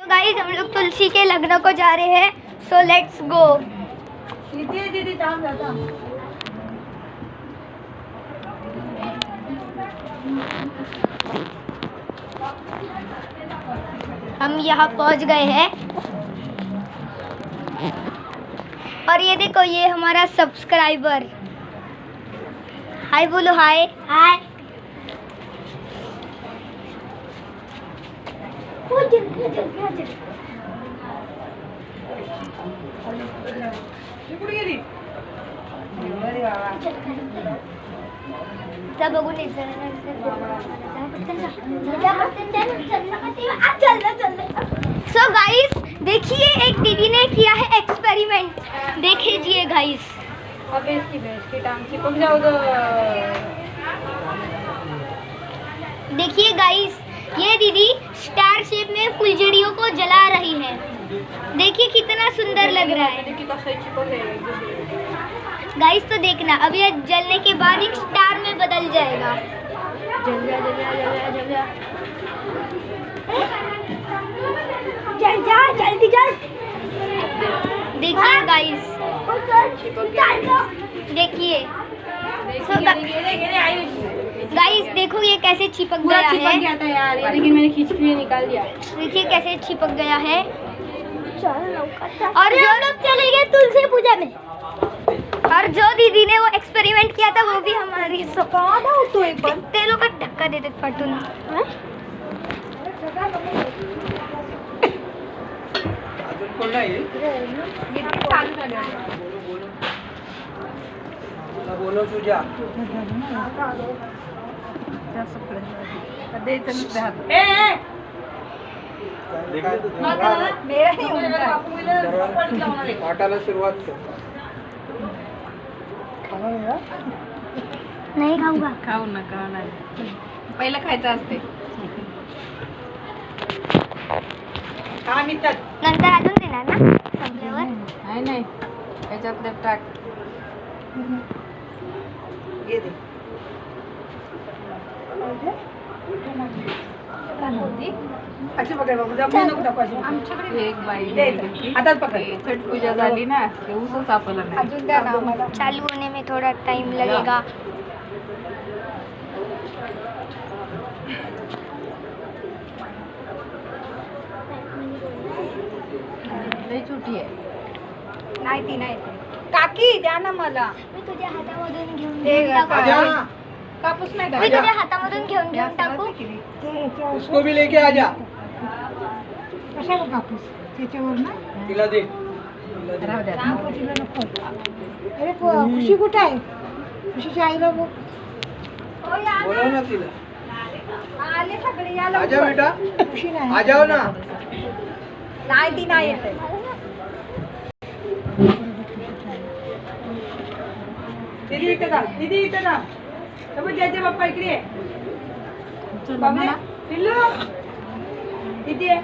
Guys हम लोग तुलसी के लग्न को जा रहे हैं, सो लेट्स गो। हम यहाँ पहुँच गए हैं और ये देखो, ये हमारा सब्सक्राइबर। हाय बोलो, हाय हाय। सो गाइस देखिए, एक दीदी ने किया है एक्सपेरिमेंट, देखिए गाइस। देखिए गाइस, ये दीदी स्टार शेप में फुलझड़ियों को जला रही है। देखिए कितना सुंदर लग रहा है गाइस। तो देखना, अब ये जलने के बाद एक स्टार में बदल जाएगा। जल जा जल जा जल जा जल जा, जल जा जल्दी जल। देखिए गाइस, देखिए गाइस, देखो ये कैसे चिपक गया है यार, लेकिन मैंने खींच के निकाल दिया। देखिए कैसे चिपक गया है। और जो लोग चले गए तुलसी पूजा में, और जो दीदी ने वो एक्सपेरिमेंट किया था वो भी हमारी तो एक बार तेलों का धक्का दे दे फटून। बोलो तुझ्या वाटायला सुरुवात कर। नाही खाऊंगा, खाऊ नका, नाही पहिलं खायचं असते। नंतर अजून देणार ना संपल्यावर? नाही नाही, त्याच्यातलं टाक। आमच्याकडे एक बाई आता छठ पूजा झाली ना, ते ऊसच सापडला नाही। चालू होने में थोड़ा टाइम लगेगा। लई छोटी आहे। नाही ती नाही, काकी द्या ना मला। मी तुझ्या हातामधून घेऊन टाकू। कापूस नाही मी तुझ्या हातामधून घेऊन टाकू। उसको भी लेके आजा। कशाला कापूस त्याच्यावर ना तिला दे, राहू द्या। अरे खुशी कुठे आहे? खुशीच्या आईला बघ. बोलव ना तिला। आले सगळे, या आजा बेटा, खुशी नाही. आ जाओ ना। नाही ती नाही येते। दीदी इथे जा, दीदी इथे जा। तब जयचे बाप्पा इकडे ये। बाबा पिल्लू इथे ये।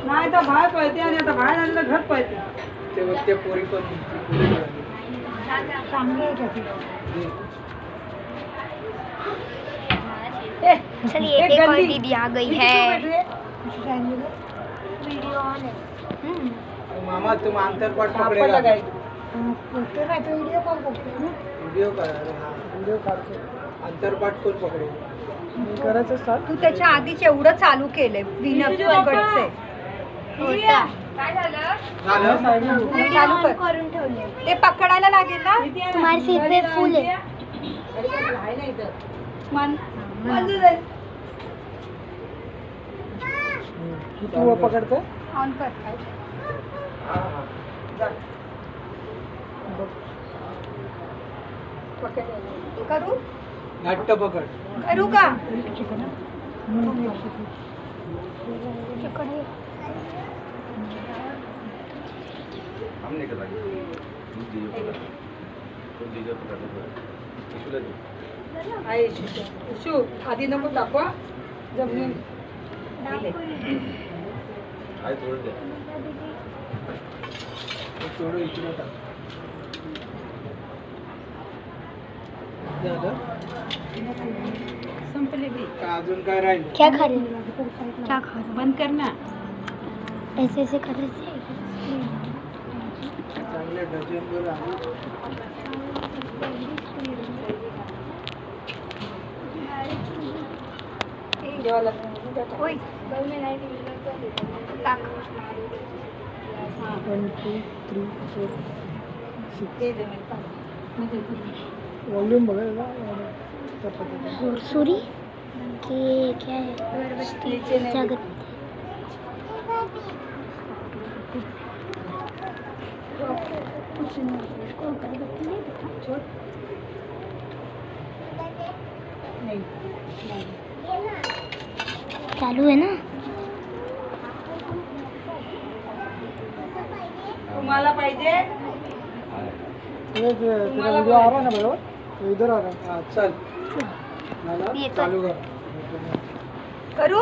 नाही तर बाहेर पळते, आणि आता बाहेर आलं तर घर पळते। ते बघते पोरी पण चांगली आहे का ती? चलिए, एक और दीदी आ गई है। खुशीच्या आईला बघ. वीडियो ऑन है। मामा तुम अंतरपाठ पकड़ेगा। करते नाही तो व्हिडिओ कॉल करतो. व्हिडिओ व्हिडिओ काढतो। अंतरपाठ कोण पकडेल? करायचं असतात। तू त्याच्या आधीच एवढं चालू केलंय विनपकडचे। काय झालं? चालू कर, करून ठेवले। ते पकडायला लागेल ना। तुम्हारे सिर पे फूल है। तू पकडतो? ऑन कर। करू घट्ट पकड। करू का? हमने करा तो दीजिए पकड़ लो। शू आधी नको दाखवा जमीन। आय थोडं द्या। थोडं इकडे टाक। संपले बी। अजून काय राहील? क्या खा रहे हो? क्या खा बंद कर ना. ऐसे ऐसे करायचे चांगले डझनभर आहे. ओय टाक 1 2 3 4 6 वॉल्यूम बघा त्याला. त्या पद्धतीने. सुरसुरी के क्या है जागृत चालू है ना. तुम्हाला पाहिजे? तेरा वीडियो आ रहा है ना बरोबर. तो इधर आ रहा है. हाँ चल. झाला? ये चल. चालू कर. करू?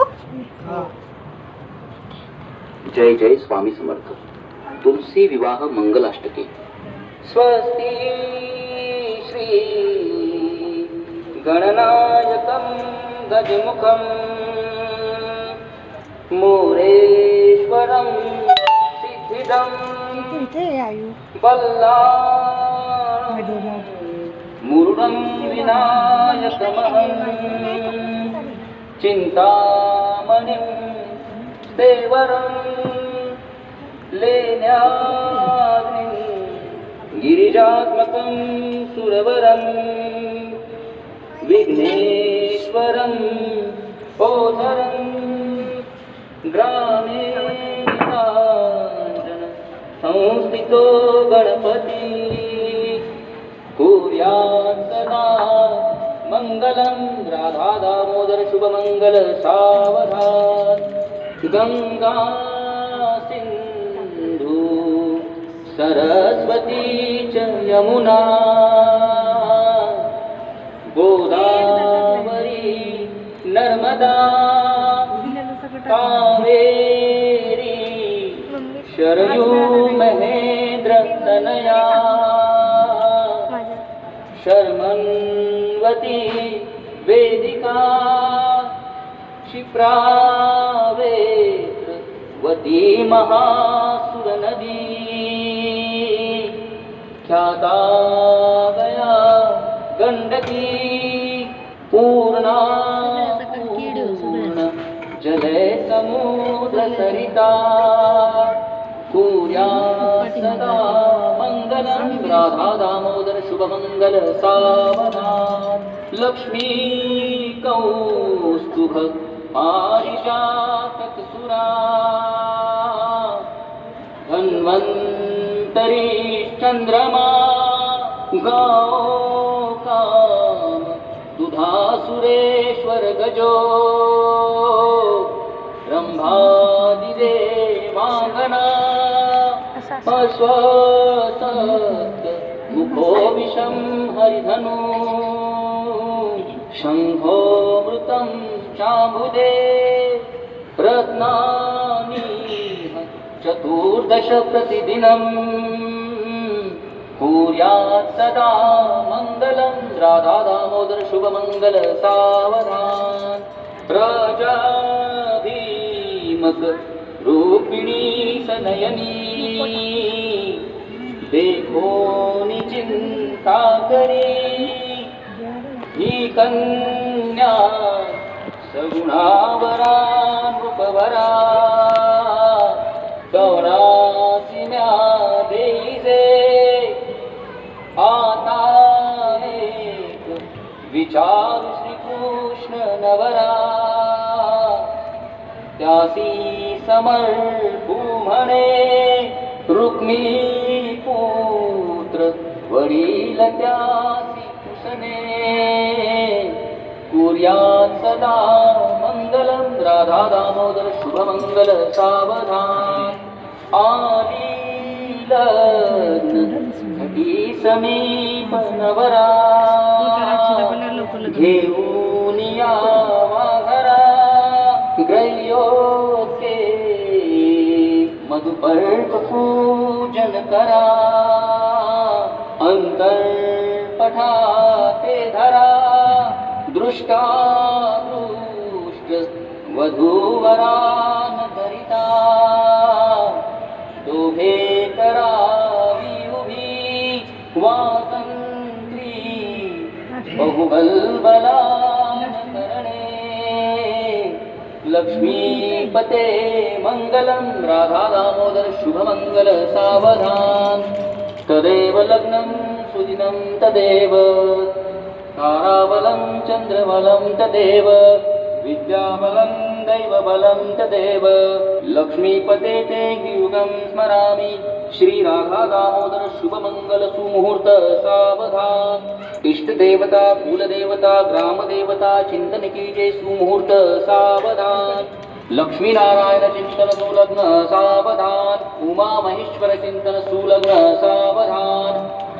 हाँ. जय जय स्वामी समर्थ. तुलसी विवाह मंगलाष्टके. स्वस्ति श्री गणनायकं गजमुखं मोरेश्वरं सिद्धिदं इथे आयु मुरुडं विनायकमहं चिन्तामणिं देवरं लेण्याद्रिं गिरिजात्मकं सुरवरं विघ्नेश्वरं पोधरं ग्रामे विराजन् संस्थितो गणपति कुर्यात् सदा मङ्गलं राधा दामोदर शुभमङ्गल सावधान गंगा सिंधु सरस्वती च यमुना गोदावरी नर्मदा कावेरी शरयू महेंद्र तनया शर्मन्वती वेदिका क्षिप्रावेत्रवती महासुर नदी ख्याता गया गंडकी पूर्णा पूर्ण जले समुद्र सरिता कुर्यात् सदा मंगलं राधा दामोदर शुभमंगल सावधान लक्ष्मी कौस्तुभ पारिजातक सुरा धन्वन्तरी चंद्रमा गाओ काम दुधासुरेश्वर गजो रंभादिदेवांगना अस्वसत मुखो विषं हरिधनु शंभो मृतं चाम्बुदे रत्नानि चतुर्दश प्रतिदिनं कुर्यात् सदा मङ्गलं राधा दामोदर शुभमङ्गल सावधान प्रजाभीमक रूपिणी सनयनी देखो चिंता करी ही कन्या सगुणावरा नृपवरा गौरासिन्या देईजे आता एक विचार श्रीकृष्ण नवरा त्यासी समर्पू म्हणे रुक्मिणी पुत्र वडील त्यासी कुसने कुर्यात् सदा मंगलं राधा दामोदर शुभमंगल सावधान आली लग्न घटी समीप नवरा घेऊन यावा घरा ग्रह्योत्के मधुपर्क पूजन करा अंतर्पठाते धरा दृष्टा दृष्ट वधूवरान करिता दोघे करावी उभी वासंत्री बहुबलबलान करणे लक्ष्मीपते मंगलम राधा दामोदर शुभमंगल सावधान तदेव लग्नं सुदिनं तदेव ताराबलं चंद्रबलं तदेव विद्याबलं दैवबलं तदेव लक्ष्मीपते ते युगं स्मरामि श्री राधा दामोदर शुभमंगल सुमुहूर्त सावधान इष्ट देवता कुलदेवता ग्रामदेवता चिंतन कीजे सुमुहूर्त सावधान लक्ष्मी नारायण चिंतन सुलग्न सावधान उमा महेश्वर चिंतन सुलग्न सावधान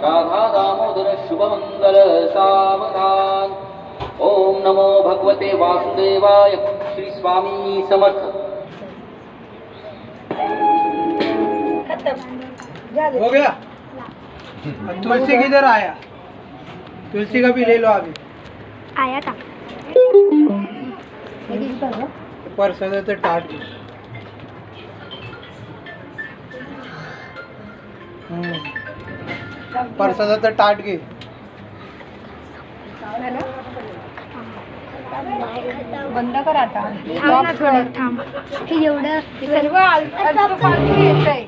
राधा दामोदर शुभमंगल सावधान ओम नमो भगवते वासुदेवाय श्री स्वामी समर्थ हो गया। तुलसी किधर आया? तुलसी का भी ले लो अभी। आया था परसादाचं ताट परसादाचं ताट घे। बंद कर आता थांब ना थोडं थांब हे एवढं सर्व आलतू फालतू येतंय